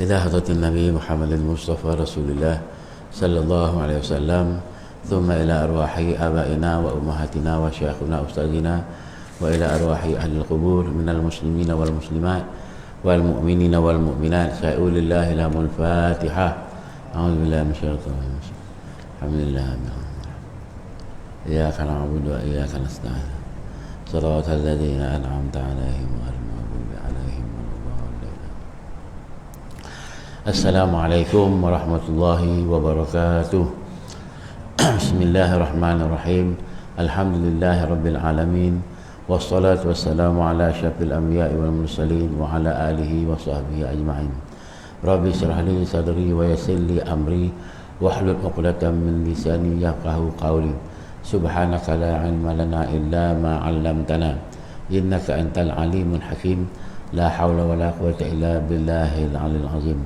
إلى حضرة النبي محمد المصطفى رسول الله صلى الله عليه وسلم، ثم إلى أرواح آبائنا وأمهاتنا وشيخنا وأستاذنا، وإلى أرواح أهل القبور من المسلمين والمسلمات والمؤمنين والمؤمنات. سأقول الله لهم الفاتحة. أعوذ بالله من الشيطان الرجيم. الحمد لله رب العالمين، إياك نعبد وإياك نستعين، صراط الذين أنعمت عليهم غير المغضوب عليهم ولا الضالين. السلام عليكم ورحمة الله وبركاته. بسم الله الرحمن الرحيم. الحمد لله رب العالمين، والصلاة والسلام على أشرف الأنبياء والمرسلين وعلى آله وصحبه أجمعين. ربي اشرح لي صدري ويسر لي أمري واحلل عقدة من لساني يفقهوا قولي. سبحانك لا علم لنا إلا ما علمتنا إنك أنت العليم الحكيم. لا حول ولا قوة إلا بالله العلي العظيم.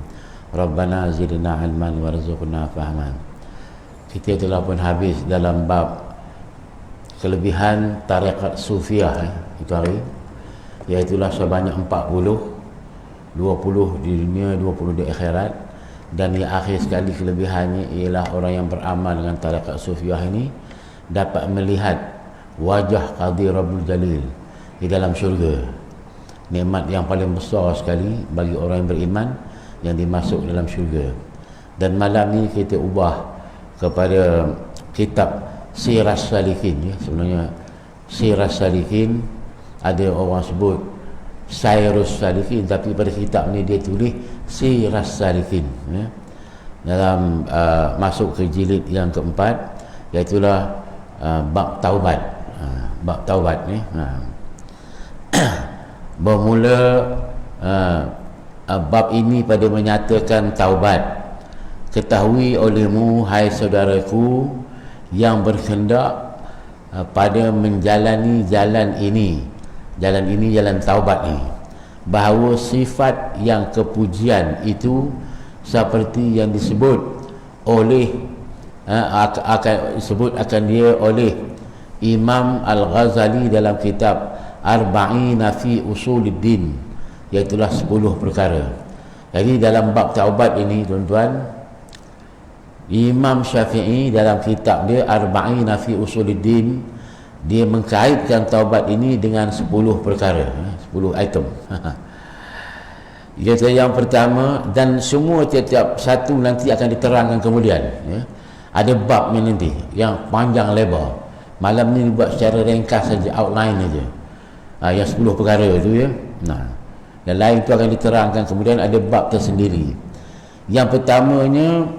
ربنا زدنا علما warzuqna fahman. Kita telah pun habis dalam bab kelebihan tarekat sufiah itu hari, iaitulah sebanyak 40, 20 di dunia, 20 di akhirat. Dan yang akhir sekali kelebihannya ialah orang yang beramal dengan tarekat sufiah ini dapat melihat wajah Qadi Rabbul Jalil di dalam syurga. Nikmat yang paling besar sekali bagi orang yang beriman yang dimasuk dalam syurga. Dan malam ni kita ubah kepada kitab Sirah Salikin, ya. Sebenarnya Sirah Salikin, ada orang sebut Sairus Salikin, tapi pada kitab ni dia tulis Sirah Salikin, ya. Dalam masuk ke jilid yang keempat, iaitulah bab taubat. Bab taubat ni bermula bab ini pada menyatakan taubat. Ketahui olehmu hai saudaraku yang berkehendak pada menjalani jalan ini jalan taubat ni, bahawa sifat yang kepujian itu seperti yang disebut oleh akan dia oleh Imam Al-Ghazali dalam kitab Arba'ina fi Usuluddin, iaitulah 10 perkara. Jadi dalam bab taubat ini, tuan-tuan, Imam Syafi'i dalam kitab dia Arba'ina fi Usuluddin, dia mengkaitkan taubat ini dengan 10 perkara, 10 item. Iaitu yang pertama, dan semua tiap-tiap satu nanti akan diterangkan kemudian, ya. Ada babnya nanti yang panjang lebar. Malam ni dibuat secara ringkas saja, outline saja. Yang 10 perkara itu, ya. Dan lain itu akan diterangkan kemudian, ada bab tersendiri. Yang pertamanya,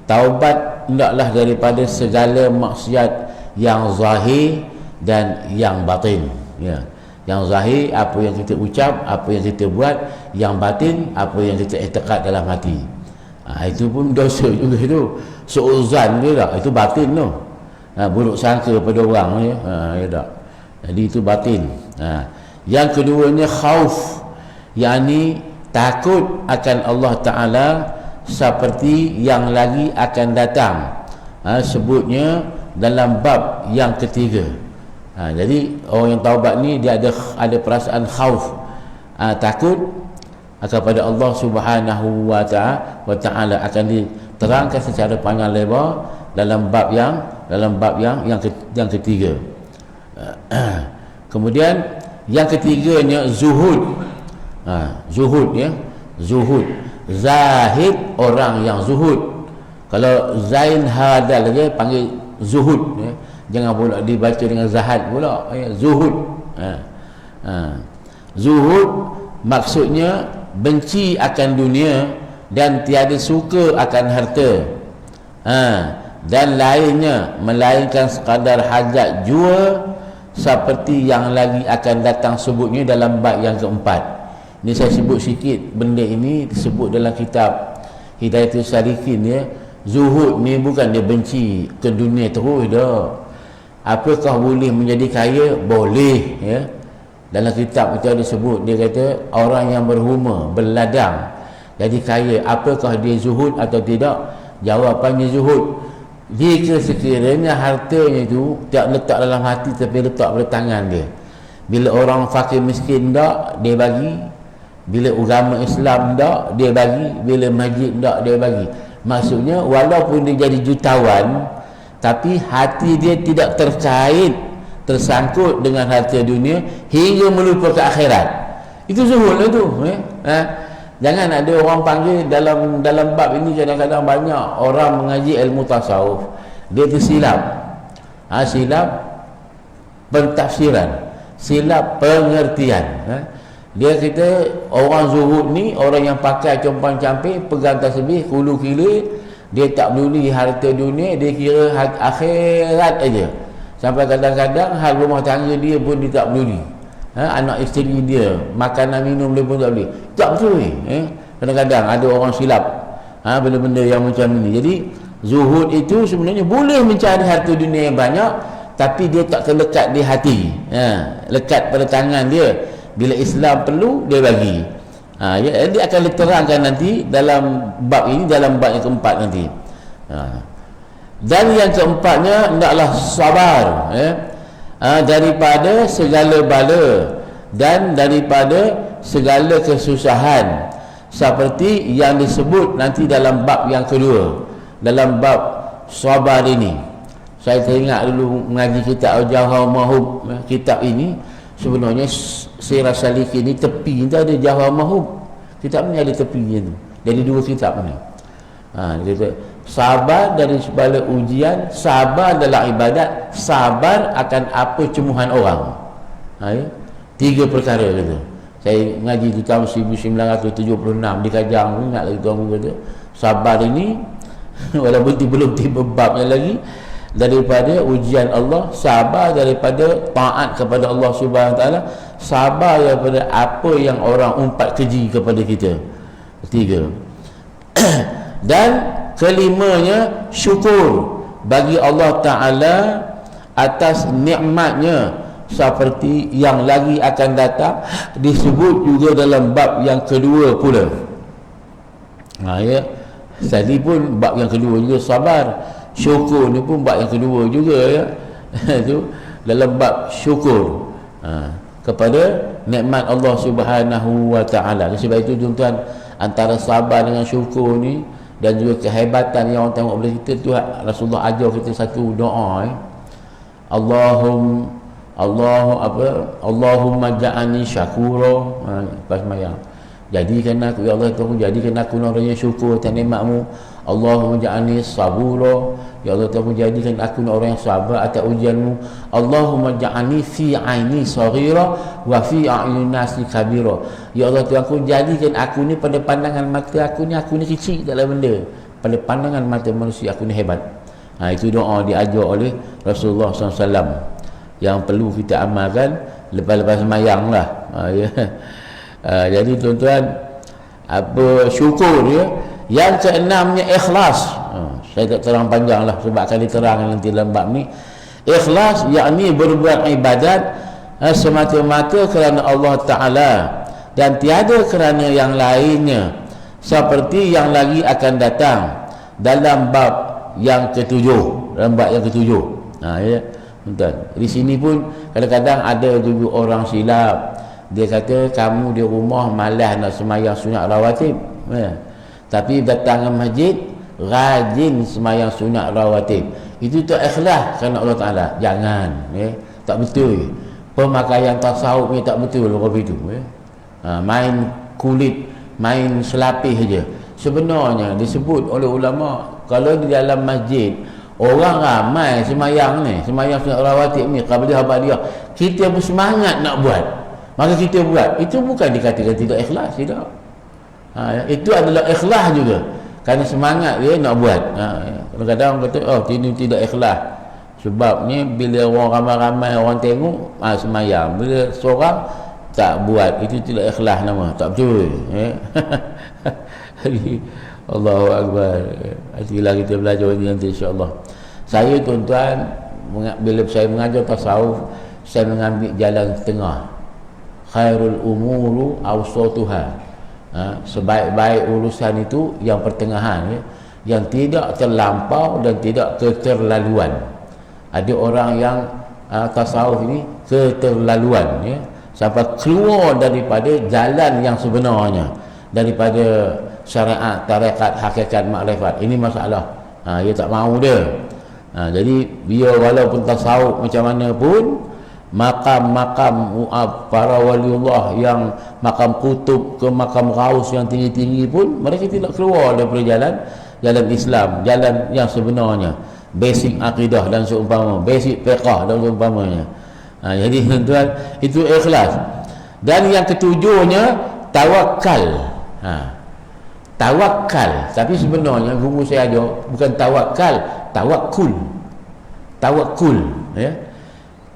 taubat hendaklah daripada segala maksiat yang zahir dan yang batin, ya. Yang zahir apa yang kita ucap, apa yang kita buat. Yang batin apa yang kita i'tiqad dalam hati. Itu pun dosa juga itu. Su'uzan dia tak, itu batin tu. Buruk sangka pada orang, ya. Ya tak. Jadi itu batin. Yang keduanya khauf, yakni takut akan Allah Ta'ala seperti yang lagi akan datang. Sebutnya dalam bab yang ketiga. Jadi orang yang taubat ni dia ada perasaan khauf, takut kepada Allah Subhanahu wa Ta'ala, akan diterangkan secara panjang lebar dalam bab yang ketiga. Kemudian yang ketiganya zuhud. Zuhud, ya. Zuhud, zahid, orang yang zuhud. Kalau zain hadal lagi panggil zuhud, ya. Jangan pula dibaca dengan zahad pula, ya. Zuhud. Zuhud maksudnya benci akan dunia dan tiada suka akan harta, dan lainnya melainkan sekadar hajat jua, seperti yang lagi akan datang sebutnya dalam bab yang keempat. Ini saya sebut sikit benda ini disebut dalam kitab Hidayatul Salikin, ya. Zuhud ni bukan dia benci ke dunia terus dah. Apakah boleh menjadi kaya? Boleh, ya. Dalam kitab itu ada sebut, dia kata orang yang berhuma, berladang jadi kaya, apakah dia zuhud atau tidak? Jawapannya zuhud. Jika sekiranya hartanya itu tak letak dalam hati tapi letak pada tangan dia. Bila orang fakir miskin tak, dia bagi. Bila agama Islam tak, dia bagi. Bila masjid tak, dia bagi. Maksudnya walaupun dia jadi jutawan, tapi hati dia tidak tersangkut dengan harta dunia hingga melupakan akhirat. Itu zuhud lah tu. Jangan ada orang panggil dalam bab ini. Kadang-kadang banyak orang mengaji ilmu tasawuf, dia tersilap. Silap pentafsiran, silap pengertian. Dia kata orang zuhud ni orang yang pakai compang-camping, pegang tasbih, hulu kiri, dia tak peduli harta dunia, dia kira akhirat aja. Sampai kadang-kadang hal rumah tangga dia pun dia tak peduli. Anak isteri dia, makanan minum dia pun tak peduli. Tak betul ni. Kadang-kadang ada orang silap benda-benda yang macam ini. Jadi zuhud itu sebenarnya boleh mencari harta dunia yang banyak, tapi dia tak terlekat di hati. Lekat pada tangan dia. Bila Islam perlu, dia bagi. Dia akan diterangkan nanti dalam bab ini, dalam bab yang keempat nanti. Dan yang keempatnya hendaklah sabar daripada segala bala dan daripada segala kesusahan, seperti yang disebut nanti dalam bab yang kedua, dalam bab sabar ini. Saya teringat dulu mengaji kitab Jawhar Mahub. Kitab ini sebenarnya Sirah Salikin ni tepi ni ada Jawhar Mahub. Kitab ni ada tepinya tu. Jadi dua kitab ni. Dia kata sabar dari segala ujian, sabar dalam ibadat, sabar akan apa cemuhan orang. Tiga perkara kata. Saya ngaji di tahun 1976 di Kajang, ingat lagi tuan kata sabar ini walaupun belum tiba babnya lagi, daripada ujian Allah, sabar daripada taat kepada Allah Subhanahu Wa Taala, sabar daripada apa yang orang umpat keji kepada kita. Ketiga. Dan kelimanya syukur bagi Allah Taala atas nikmatnya, seperti yang lagi akan datang disebut juga dalam bab yang kedua pula. Tadi pun bab yang kedua juga sabar. Syukur ni pun bab yang kedua juga itu dalam bab syukur kepada nikmat Allah Subhanahu Wa Taala. Sebab itu tuan-tuan, antara sabar dengan syukur ni dan juga kehebatan yang orang tengok boleh kita tu, Rasulullah ajar kita satu doa. Allahumma ja'alni syakura. Pas mayang, jadikan aku ya Allah Tuhan, jadikan aku orang yang syukur atas nikmat-Mu. Allahumma ja'alni sabura. Ya Allah Tuhan, jadikan aku orang yang sabar atas ujian-Mu. Allahumma ja'alni fi aini saghira wa fi a'yunin nasi kabira. Ya Allah Tuhan, aku jadikan aku ni pada pandangan mata aku ni kecil dalam benda, pada pandangan mata manusia aku ni hebat. Itu doa diajar oleh Rasulullah SAW yang perlu kita amalkan lepas-lepas semayang lah. Jadi tuan-tuan, apa syukur dia. Yang keenamnya ikhlas. Saya tak terang panjang lah sebab akan diterangkan nanti dalam bab ni. Ikhlas yakni berbuat ibadat semata-mata kerana Allah Ta'ala dan tiada kerana yang lainnya, seperti yang lagi akan datang dalam bab yang ketujuh. Dalam bab yang ketujuh. Tuan, di sini pun kadang-kadang ada juga orang silap. Dia kata kamu di rumah malas nak semayang sunat rawatib, tapi datang ke masjid rajin semayang sunat rawatib. Itu tak ikhlas kerana Allah Ta'ala. Jangan, tak betul. Pemakaian tasawuf ni tak betul kalau itu. Main kulit, main selapis saja. Sebenarnya disebut oleh ulama, kalau di dalam masjid orang ramai semayang ni, semayang sunat rawatib ni, qabliyah ba'diyah, kita bersemangat nak buat, maka kita buat. Itu bukan dikatakan tidak ikhlas, tidak. Itu adalah ikhlas juga, kerana semangat dia nak buat. Kadang-kadang orang kata ini tidak ikhlas, sebabnya bila orang ramai-ramai orang tengok semayang, bila seorang tak buat, itu tidak ikhlas nama, tak betul. Allahu Akbar. Nantilah kita belajar ini nanti insya-Allah. Saya tuan-tuan, bila saya mengajar tasawuf, saya mengambil jalan tengah. Khairul umuru awsatuha. Sebaik-baik urusan itu yang pertengahan, yang tidak terlampau dan tidak keterlaluan. Ada orang yang tasawuf ini keterlaluan, sampai keluar daripada jalan yang sebenarnya, daripada syariat, tarekat, hakikat, makrifat. Ini masalah. Dia tak mahu dia. Jadi dia walaupun tasawuf macam mana pun, makam-makam para waliullah yang makam kutub ke makam gaus yang tinggi-tinggi pun, mereka tidak keluar daripada jalan Islam, jalan yang sebenarnya, basic akidah dan seumpama, basic fiqh dan seumpamanya. Jadi tuan-tuan, itu ikhlas. Dan yang ketujuhnya tawakal. Tawakal, tapi sebenarnya guru saya ajar bukan tawakal, tawakul. Tawakul, ya.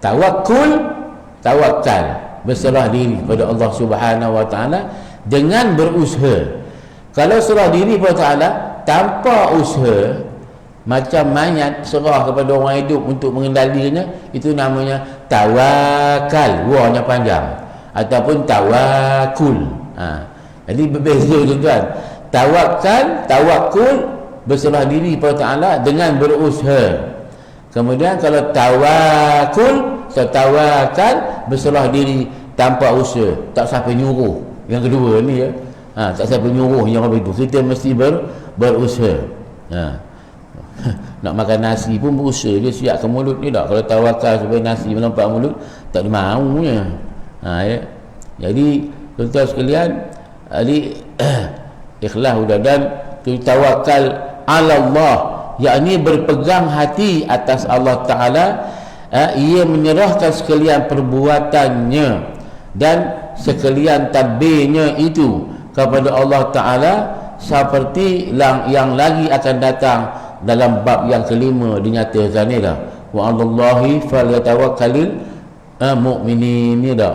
Tawakal, berserah diri pada Allah Subhanahu wa taala dengan berusaha. Kalau serah diri pada taala tanpa usaha, macam mayat serah kepada orang hidup untuk mengendalikannya, itu namanya tawakal, wahnya panjang, ataupun tawakul. Jadi berbeza tuan-tuan. Tawakul berserah diri pada taala dengan berusaha. Kemudian kalau tawakal berserah diri tanpa usaha, tak siapa nyuruh. Yang kedua ni, ya. Tak siapa nyuruh yang apa itu. Kita mesti berusaha. Nak makan nasi pun berusaha, dia siap ke mulut ni tak. Kalau tawakal supaya nasi menampak mulut, tak ada maunya. Ya. Jadi tuan-tuan sekalian, ikhlas sudah, dan tawakal ala Allah, yakni berpegang hati atas Allah Ta'ala. Ia menyerahkan sekalian perbuatannya dan sekalian tadbirnya itu kepada Allah Ta'ala, seperti yang lagi akan datang dalam bab yang kelima dinyatakan ni dah, wa 'alallahi falyatawakkalul mu'minin ni dah.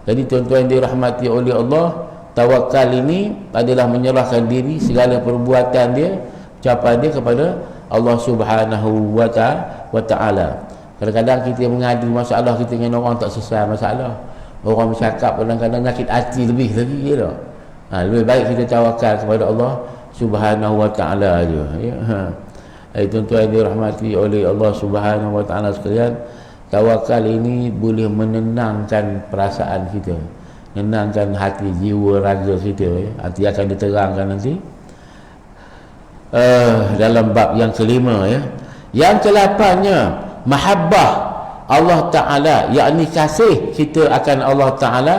Jadi tuan-tuan dirahmati oleh Allah, tawakal ini adalah menyerahkan diri segala perbuatan dia, ucapan dia kepada Allah Subhanahu wa ta'ala. Kadang-kadang kita mengadu masalah kita dengan orang tak selesai masalah. Orang bercakap kadang-kadang sakit hati lebih lagi, ya. Lebih baik kita tawakal kepada Allah Subhanahu wa ta'ala aja, ya. Tuan-tuan dirahmati oleh Allah Subhanahu wa ta'ala sekalian, tawakal ini boleh menenangkan perasaan kita, menenangkan hati, jiwa, raga kita, ya. Nanti akan diterangkan nanti dalam bab yang kelima, ya. Yang ke-8-nya mahabbah Allah Ta'ala, yakni kasih kita akan Allah Ta'ala,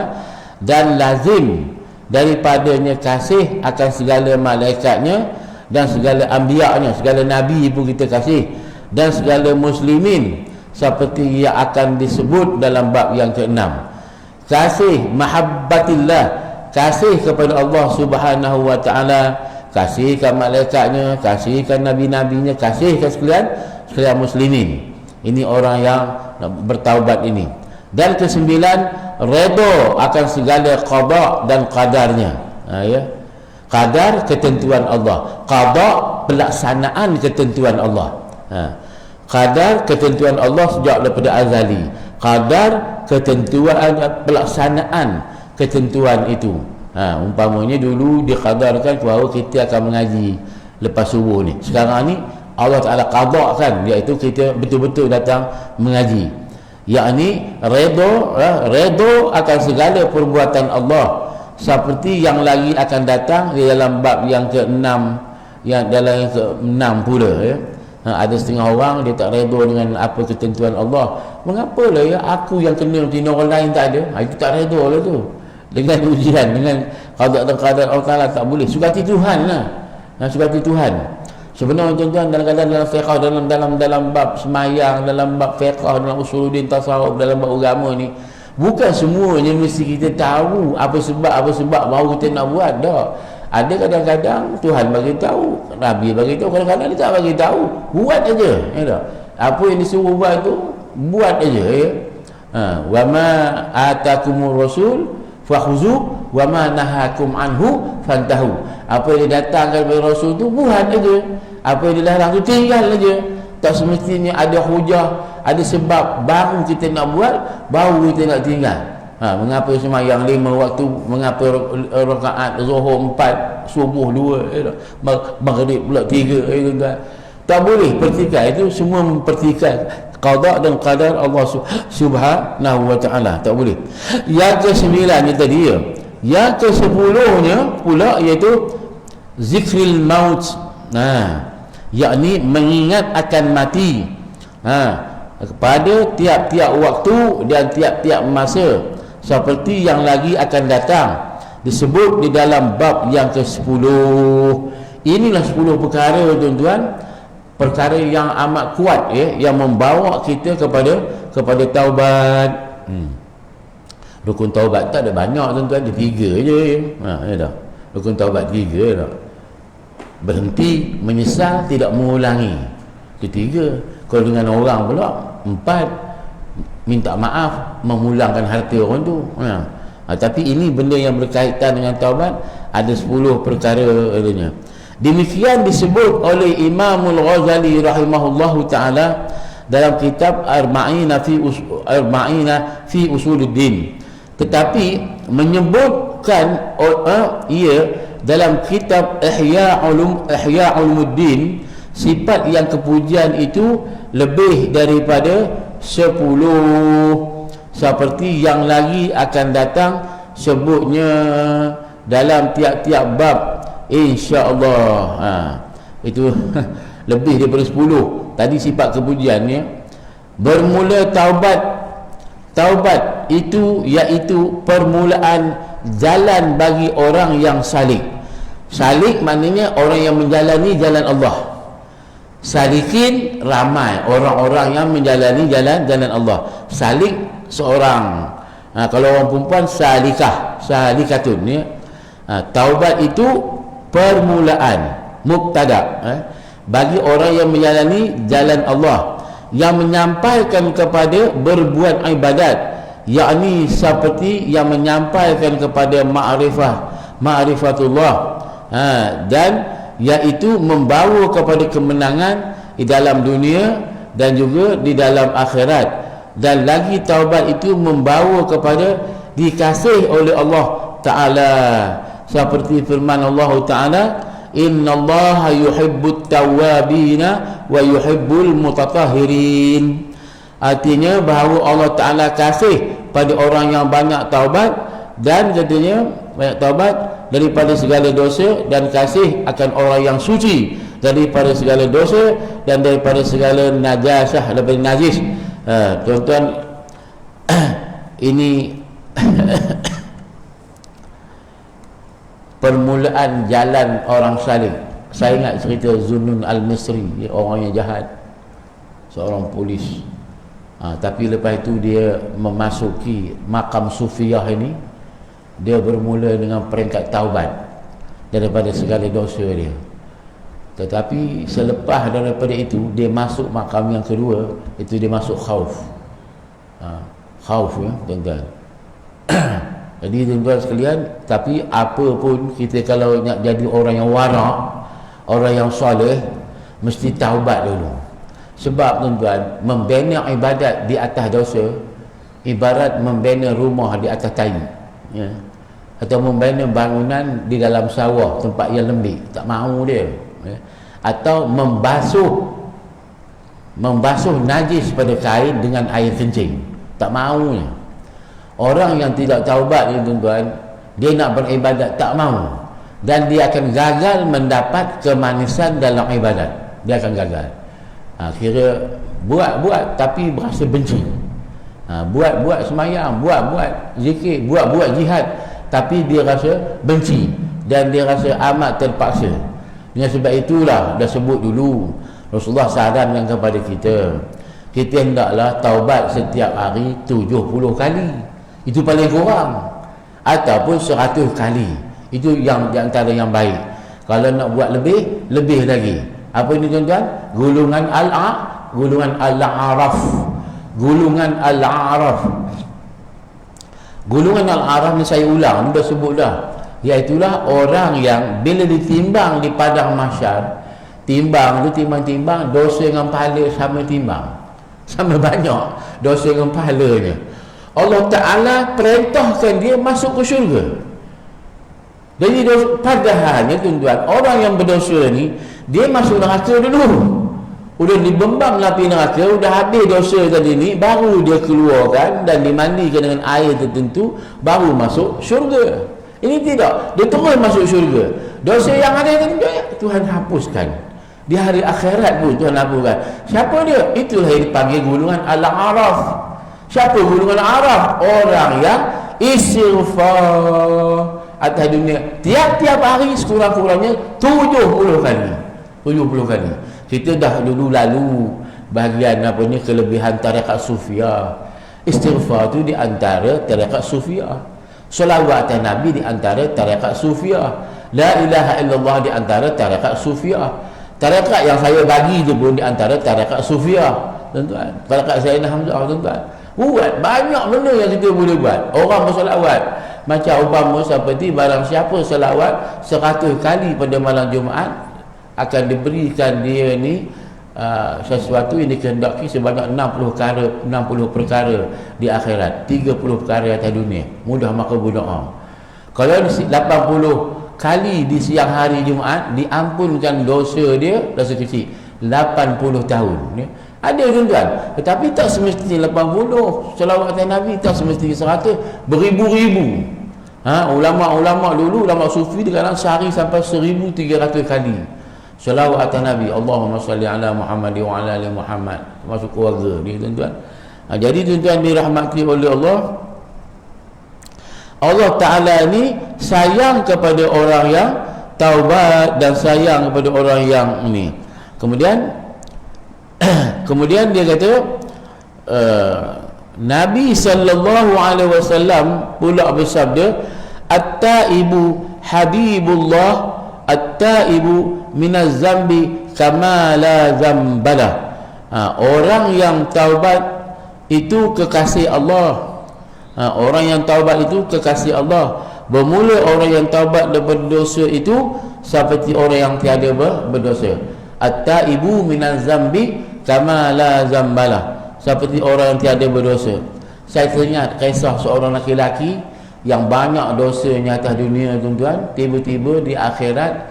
dan lazim daripadanya kasih akan segala malaikatnya dan segala anbiya-nya, segala nabi pun kita kasih, dan segala muslimin, seperti yang akan disebut dalam bab yang ke-6. Kasih mahabbatillah, kasih kepada Allah Subhanahu wa ta'ala, kasihkan malaikatnya, kasihkan nabi-nabinya, kasihkan sekalian muslimin. Ini orang yang bertaubat ini. Dan ke-9, redha akan segala qada dan qadarnya. Ya. Qadar, ketentuan Allah. Qada, pelaksanaan ketentuan Allah. Qadar, ketentuan Allah sejak daripada azali. Qadar, ketentuan, pelaksanaan ketentuan itu. Umpamanya dulu dikadarkan bahawa kita akan mengaji lepas subuh ni. Sekarang ni Allah Ta'ala qadakkan, iaitu kita betul-betul datang mengaji. Yakni redha akan segala perbuatan Allah, seperti yang lagi akan datang di dalam bab yang ke-6, yang dalam yang ke-6 pula, ya. Ada setengah orang dia tak redha dengan apa ketentuan Allah. Mengapalah, ya, aku yang kena tina orang lain tak ada. Itu tak redha lah tu. Dengan ujian, dengan qada dan qadar Allah Ta'ala tak boleh. Sukati Tuhan lah. Sukati Tuhan. Sebenarnya tuan-tuan, dalam fiqh, dalam bab semayang, dalam bab fiqh, dalam usuluddin tasawuf, dalam bab agama ni, bukan semuanya mesti kita tahu apa sebab baru kita nak buat. Tak. Ada kadang-kadang Tuhan bagi tahu, Nabi bagi tahu, kadang-kadang dia tak bagi tahu. Buat aja, ya tak? Apa yang disuruh buat tu, buat aja, ya. Wa ma atakumur rasul fakhuzu wa ma nahakum anhu fantahu. Apa yang didatangkan oleh Rasul tu buat aja. Apa yang dilarang tu tinggal aja. Tak semestinya ada hujah, ada sebab baru kita nak buat, baru kita nak tinggal. Mengapa sembahyang 5 waktu, mengapa rakaat Zuhur 4, subuh 2, maghrib pula 3, tuan. Tak boleh pertikaian itu, semua mempertikaian qada dan qadar Allah Subhanahu wa taala, tak boleh. Yang ke-9 ni tadi ya. Yang ke-10-nya pula iaitu zikril maut. Yakni mengingat akan mati. Pada tiap-tiap waktu dan tiap-tiap masa, seperti yang lagi akan datang, disebut di dalam bab yang ke-10. Inilah 10 perkara tuan-tuan, perkara yang amat kuat ya, yang membawa kita kepada taubat. Rukun taubat tak ada banyak tuan-tuan, ada 3 je. Ya dah. Rukun taubat 3 dah. Berhenti, menyesal, tidak mengulangi. Itu 3. Kalau dengan orang pula 4, minta maaf, memulangkan harta orang tu. Tapi ini benda yang berkaitan dengan taubat, ada 10 perkara adanya. Demikian disebut oleh Imamul Ghazali rahimahullahu taala dalam kitab Arba'ina fi Usuluddin. Tetapi menyebutkan ia dalam kitab Ihya Ulumuddin, sifat yang kepujian itu lebih daripada 10, seperti yang lagi akan datang sebutnya dalam tiap-tiap bab, insya-Allah. Itu lebih daripada 10. Tadi sifat kepujiannya. Bermula taubat itu iaitu permulaan jalan bagi orang yang salik. Salik maknanya orang yang menjalani jalan Allah. Salikin ramai orang-orang yang menjalani jalan Allah. Salik seorang. Kalau orang perempuan salikatun ya. Taubat itu permulaan, mubtada, bagi orang yang menjalani jalan Allah, yang menyampaikan kepada berbuat ibadat, yakni seperti yang menyampaikan kepada ma'rifatullah, dan iaitu membawa kepada kemenangan di dalam dunia dan juga di dalam akhirat. Dan lagi taubat itu membawa kepada dikasihi oleh Allah Ta'ala, seperti firman Allah Ta'ala, innallaha yuhibbut tawwabina wa yuhibbul mutatahhirin. Artinya bahawa Allah Ta'ala kasih pada orang yang banyak taubat, dan katanya banyak taubat daripada segala dosa, dan kasih akan orang yang suci daripada segala dosa dan daripada segala najasah, daripada najis. Tuan-tuan, ini permulaan jalan orang salih. Saya ingat cerita Zunnun Al-Misri, orang yang jahat, seorang polis. Tapi lepas itu dia memasuki makam Sufiyah ini, dia bermula dengan peringkat taubat daripada segala dosa dia. Tetapi selepas daripada itu, dia masuk makam yang kedua, itu dia masuk khauf. Khauf ya tuan-tuan. Jadi tuan-tuan sekalian, tapi apa pun kita kalau nak jadi orang yang wara', orang yang soleh, mesti taubat dulu. Sebab tuan-tuan, membina ibadat di atas dosa ibarat membina rumah di atas kayu, ya. Atau membina bangunan di dalam sawah, tempat yang lembik, tak mahu dia, ya. Atau membasuh najis pada kain dengan air kencing, tak mahunya. Orang yang tidak taubat ni tuan-tuan, dia nak beribadat tak mahu, dan dia akan gagal mendapat kemanisan dalam ibadat. Dia akan gagal. Kira buat tapi berasa benci. Buat semayang, buat zikir, buat jihad, tapi dia rasa benci dan dia rasa amat terpaksa. Dengan sebab itulah dah sebut dulu, Rasulullah sarankan kepada kita hendaklah taubat setiap hari 70 kali. Itu paling kurang, ataupun 100 kali. Itu yang di antara yang baik. Kalau nak buat lebih lagi. Apa ini tuan-tuan? Gulungan al-a'raf. Gulungan al-a'raf ni saya ulang, dah sebut dah. Iaitulah orang yang bila ditimbang di padang mahsyar, timbang dosa dengan pahala sama timbang. Sama banyak dosa dengan pahalanya. Allah Ta'ala perintahkan dia masuk ke syurga. Jadi padahalnya tuan-tuan, orang yang berdosa ni, dia masuk neraka dulu. Udah dibembang api neraka, udah habis dosa tadi ni, baru dia keluarkan dan dimandikan dengan air tertentu, baru masuk syurga. Ini tidak, dia terus masuk syurga. Dosa yang ada tadi Tuhan hapuskan. Di hari akhirat pun Tuhan hapuskan. Siapa dia? Itulah yang dipanggil golongan Al-A'raf. Siapa golongan Al-A'raf? Orang yang istighfar atas dunia tiap-tiap hari sekurang-kurangnya 70 kali. 70 kali. Kita dah dulu lalu bahagian apa ni, kelebihan tarekat Sufia. Istighfar tu di antara tarekat Sufia. Selawat atas Nabi di antara tarekat Sufia. La ilaha illallah di antara tarekat Sufia. Tarekat yang saya bagi tu pun di antara tarekat Sufia, tuan-tuan. Tarekat Sayyidina Hamzah, tuan-tuan. Buat banyak benda yang kita boleh buat. Orang bersolawat macam umpama seperti barang siapa selawat 100 kali pada malam Jumaat, akan diberikan dia ni sesuatu yang dikehendaki sebanyak 60 perkara di akhirat, 30 perkara atas dunia. Mudah maka berdoa. Kalau 80 kali di siang hari Jumaat, diampunkan dosa dia, dosa kecil 80 tahun ya. Ada tuan-tuan, tetapi tak semestinya 80 selawat atas Nabi, tak semestinya 100, beribu-ribu. Ulama-ulama dulu, ulama sufi kadang sehari sampai 1300 kali selawat atas Nabi. Allahumma salli ala Muhammad wa ala ali Muhammad, masuk keluarga dia, tuan-tuan. Jadi tuan-tuan dirahmati oleh Allah, Allah Ta'ala ni sayang kepada orang yang taubat dan sayang kepada orang yang ni. Kemudian dia kata Nabi sallallahu alaihi wasallam pula bersabda, at-taibu habibullah, at-taibu minaz zambi kama la zambala. Orang yang taubat itu kekasih Allah. Orang yang taubat itu kekasih Allah. Bermula orang yang taubat daripada dosa itu seperti orang yang tiada berdosa. At-taibu minaz zambi kama la zambala, seperti orang yang tiada berdosa. Saya teringat kisah seorang lelaki yang banyak dosanya atas dunia, tuan-tuan. Tiba-tiba di akhirat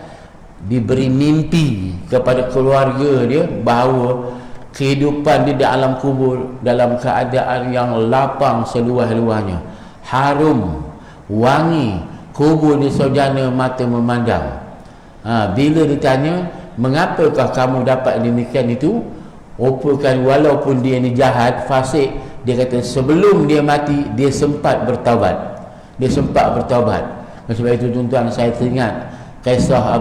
diberi mimpi kepada keluarga dia bahawa kehidupan dia di alam kubur dalam keadaan yang lapang seluas-luasnya, harum, wangi, kubur di sojana mata memandang. Bila ditanya, mengapakah kamu dapat demikian itu? Rupakan walaupun dia ni jahat, fasik, dia kata sebelum dia mati dia sempat bertaubat. Sebab itu tuan-tuan, saya teringat kisah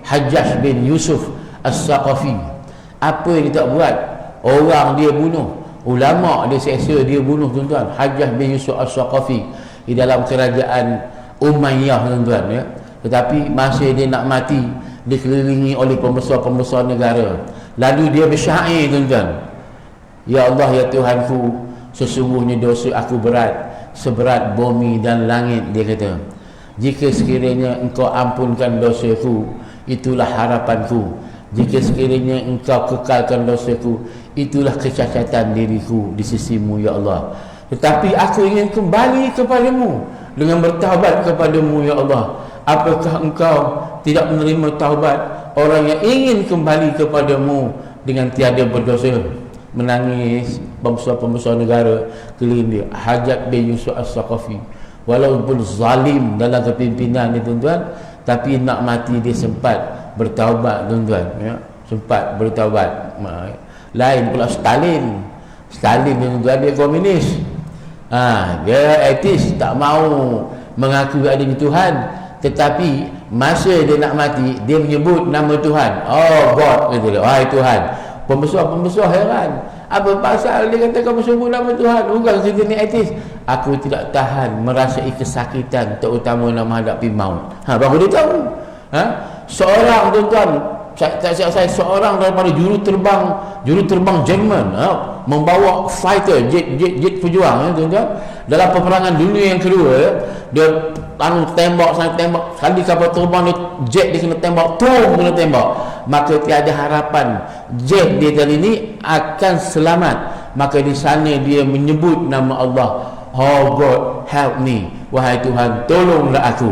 Hajjaj bin Yusuf As-Saqafi. Apa yang dia tak buat? Orang dia bunuh, ulama dia seksa, dia bunuh, tuan-tuan. Hajjaj bin Yusuf As-Saqafi di dalam kerajaan Umayyah, tuan-tuan ya. Tetapi masa dia nak mati, dikelilingi oleh pembesar-pembesar negara. Lalu dia bersyair, tuan-tuan. Ya Allah, ya Tuhanku, sesungguhnya dosa aku berat, seberat bumi dan langit, dia kata. Jika sekiranya engkau ampunkan dosaku, itulah harapanku. Jika sekiranya engkau kekalkan dosaku, itulah kecacatan diriku di sisimu, ya Allah. Tetapi aku ingin kembali kepadamu dengan bertaubat kepadamu, ya Allah. Apakah engkau tidak menerima taubat orang yang ingin kembali kepadamu dengan tiada berdosa? Menangis pembesar-pembesar negara keliling dia. Hajjaj bin Yusuf As-Saqafi, walaupun zalim dalam kepimpinan ni, tuan-tuan, tapi nak mati dia sempat bertaubat, tuan-tuan ya. Sempat bertaubat. Lain pula Stalin, tuan-tuan, dia komunis. Dia ateis, tak mau mengaku adanya Tuhan. Tetapi masa dia nak mati, dia menyebut nama Tuhan. Oh God, kata dia. Wahai Tuhan. Pembesar heran. Apa pasal dia kata kamu sebut nama Tuhan? Bukan kita ni ateis. Aku tidak tahan merasai kesakitan, terutama nak menghadapi maut. Baru dia tahu. Seorang, tuan-tuan, saya seorang daripada juruterbang Jerman, membawa fighter jet pejuang, tuan-tuan, dalam peperangan dunia yang kedua, dia tembak kali kapal terbang dia, jet dia kena tembak, kena tembak, maka tiada harapan jet dia kali ini akan selamat. Maka di sana dia menyebut nama Allah. Oh God, help me. Wahai Tuhan, tolonglah aku.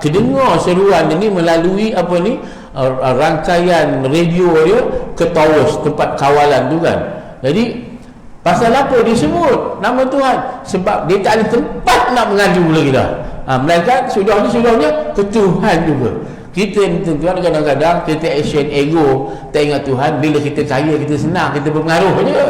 Kedengar seruan ini melalui rangkaian radio dia ke towers, tempat kawalan tu kan. Jadi pasal apa disebut nama Tuhan? Sebab dia tak ada tempat nak mengadu lagi dah. Melainkan sudahnya ke Tuhan juga. Kita ni tuan kadang-kadang kita action ego, tak ingat Tuhan. Bila kita kaya, kita senang, kita berpengaruh je.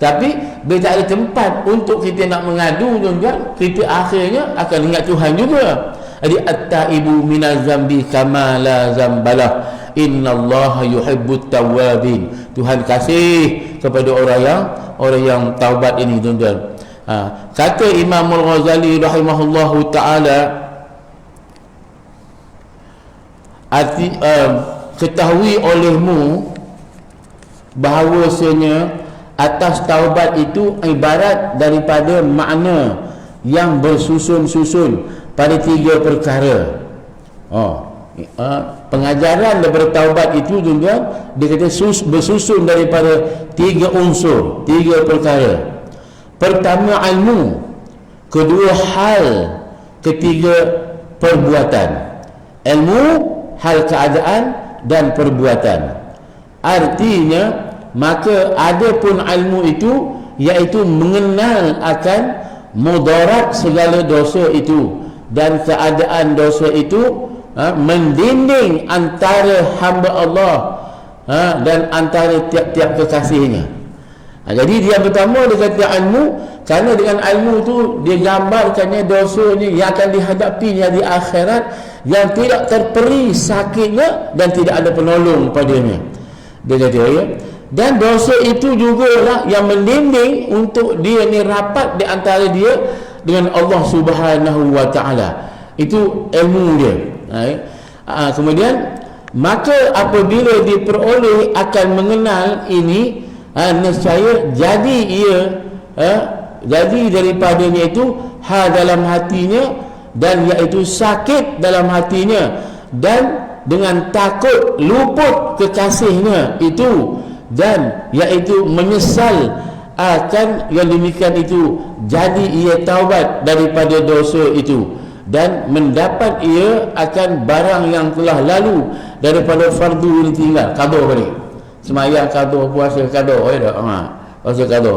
Tapi bila tak ada tempat untuk kita nak mengadu tuan-tuan, kita akhirnya akan ingat Tuhan juga. Jadi at-taibu minaz zambi kama la zambalah, innallaha yuhibbut tawwabin. Tuhan kasih kepada orang yang taubat ini tuan-tuan. Kata Imam Al-Ghazali rahimahullahu taala, ketahui olehmu bahawasanya atas taubat itu ibarat daripada makna yang bersusun-susun pada 3 perkara. Pengajaran daripada taubat itu tuan-tuan, dia kata bersusun daripada 3 unsur, 3 perkara. Pertama ilmu, kedua hal, ketiga perbuatan. Ilmu, hal keadaan dan perbuatan. Artinya maka ada pun ilmu itu, iaitu mengenal akan mudarat segala dosa itu dan keadaan dosa itu, mendinding antara hamba Allah dan antara tiap-tiap kekasihnya. Jadi dia pertama dia kata ilmu, kerana dengan ilmu tu dia gambarkannya dosanya yang akan dihadapinya di akhirat, yang tidak terperi sakitnya dan tidak ada penolong padanya. Dia kata ya. Dan dosa itu jugalah yang mendinding untuk dia ni rapat di antara dia dengan Allah Subhanahu wa taala. Itu ilmu dia. Kemudian maka apabila diperoleh akan mengenal ini, nescaya jadi ia jadi daripadanya itu dalam hatinya, dan iaitu sakit dalam hatinya, dan dengan takut luput kekasihnya itu, dan iaitu menyesal akan yang demikian itu, jadi ia taubat daripada dosa itu, dan mendapat ia akan barang yang telah lalu daripada fardu yang ditinggal, qada balik, semayang qada, puasa qada, puasa qada,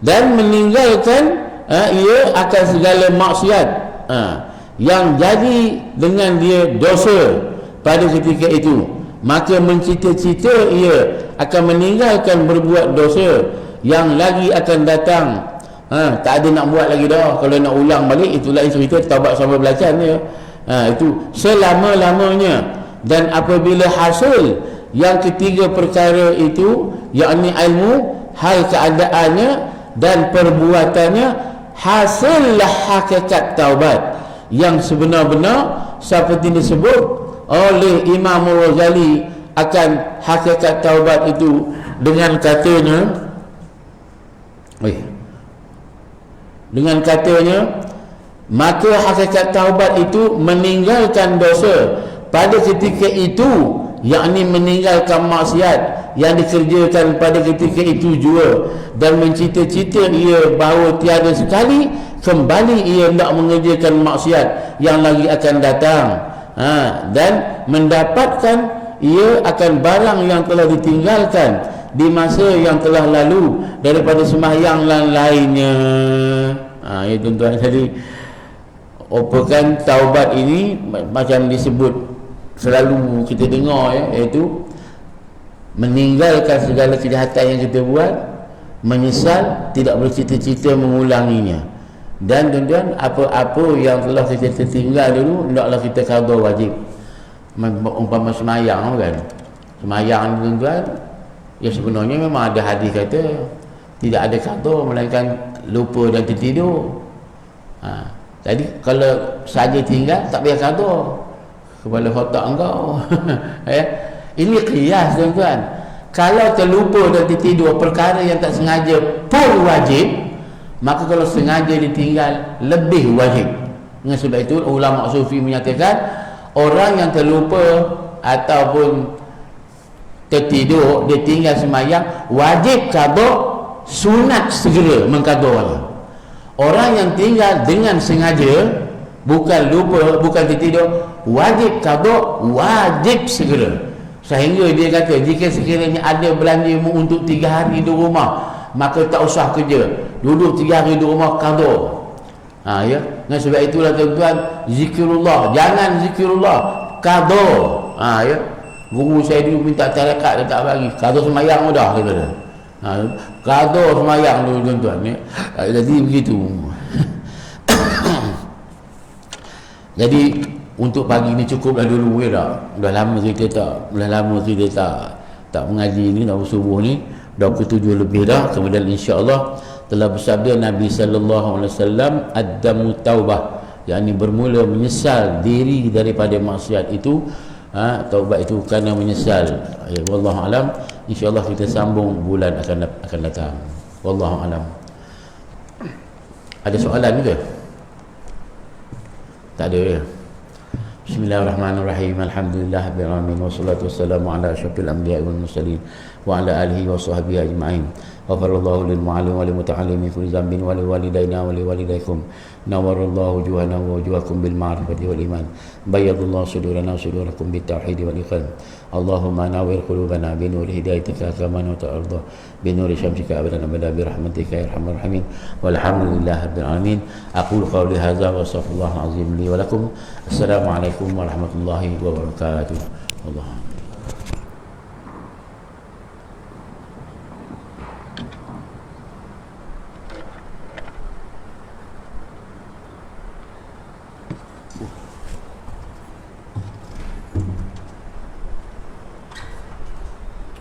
dan meninggalkan ia akan segala maksiat yang jadi dengan dia dosa pada ketika itu. Maka mencita-cita ia akan meninggalkan berbuat dosa yang lagi akan datang. Tak ada nak buat lagi dah. Kalau nak ulang balik, itulah cerita taubat sampai belacan dia. Itu selama-lamanya. Dan apabila hasil yang ketiga perkara itu, yakni ilmu, hal keadaannya dan perbuatannya, hasillah hakikat taubat yang sebenar-benar seperti disebut oleh Imam Al-Ghazali akan hakikat taubat itu dengan katanya, maka hakikat taubat itu meninggalkan dosa pada ketika itu, yakni meninggalkan maksiat yang dikerjakan pada ketika itu juga, dan mencita-cita ia bahawa tiada sekali kembali ia hendak mengerjakan maksiat yang lagi akan datang, dan mendapatkan ia akan barang yang telah ditinggalkan di masa yang telah lalu daripada sembahyang lain-lainnya. Ya tuan-tuan, jadi taubat ini macam disebut selalu kita dengar, iaitu meninggalkan segala kejahatan yang kita buat, menyesal, tidak bercita-cita mengulanginya. Dan tuan-tuan, apa-apa yang telah kita tertinggal dulu, hendaklah kita qada wajib. Umpama semayang kan, semayang tuan-tuan, ya sebenarnya memang ada hadis kata tidak ada qada melainkan lupa dan tertidur. Jadi kalau saja tinggal, tak payah qada, kepala otak engkau. Ini qiyas tuan-tuan. Kalau terlupa dan tertidur perkara yang tak sengaja pun wajib, maka kalau sengaja ditinggal lebih wajib. Dengan sebab itu ulama sufi menyatakan orang yang terlupa ataupun tertidur, dia tinggal sembahyang, wajib qada, sunat segera mengqadanya. Orang yang tinggal dengan sengaja, bukan lupa, bukan tertidur, wajib qada, wajib segera. Sehingga dia kata jika sekiranya ada belanjamu untuk 3 hari di rumah, maka tak usah kerja, duduk 3 hari di rumah qada. Ya. Dan sebab itulah tuan-tuan, zikrullah, jangan zikrullah, qada. Ya. Guru saya dulu minta tarekat, dia tak bagi. Qada semayang dah kata dia. Qada semayang dulu tuan-tuan ya. Jadi begitu. Jadi untuk pagi ni cukuplah dulu ya tak. Dah lama kita tak mengaji ni, dah subuh ni dah pukul 7 lebih dah. Kemudian insya-Allah telah bersabda Nabi sallallahu alaihi wasallam, ad-damu taubah, yakni bermula menyesal diri daripada maksiat itu. Taubat itu kerana menyesal. Ya, wallahu alam. Insya-Allah kita sambung bulan akan datang. Wallahu alam. Ada soalan ke? Tak ada ya. Bismillahirrahmanirrahim. Alhamdulillahirabbil alamin wassalatu wassalamu ala asyrafil anbiya'i wal mursalin wa ala alihi wa sahbihi ajma'in. Ghafarallahu lil mu'allim wa lil muta'allim kulli dhanbin wa lil walidayna wa lil walidaykum. Nawarallahu wujuhana wa wujuhakum bil ma'rifati wal iman. Bayyadallahu sudurana wa sudurakum bit tauhid wal iqan. Allahumma nawwir qulubana bi nuri hidayatika kama ta'arda bi nuri syamsika abadan abada bi rahmatika ya arhamar rahimin. Walhamdulillahirabbil alamin. Aqulu qawli hadza wa astaghfirullahal azim li wa lakum. Assalamualaikum warahmatullahi wabarakatuh. Allah.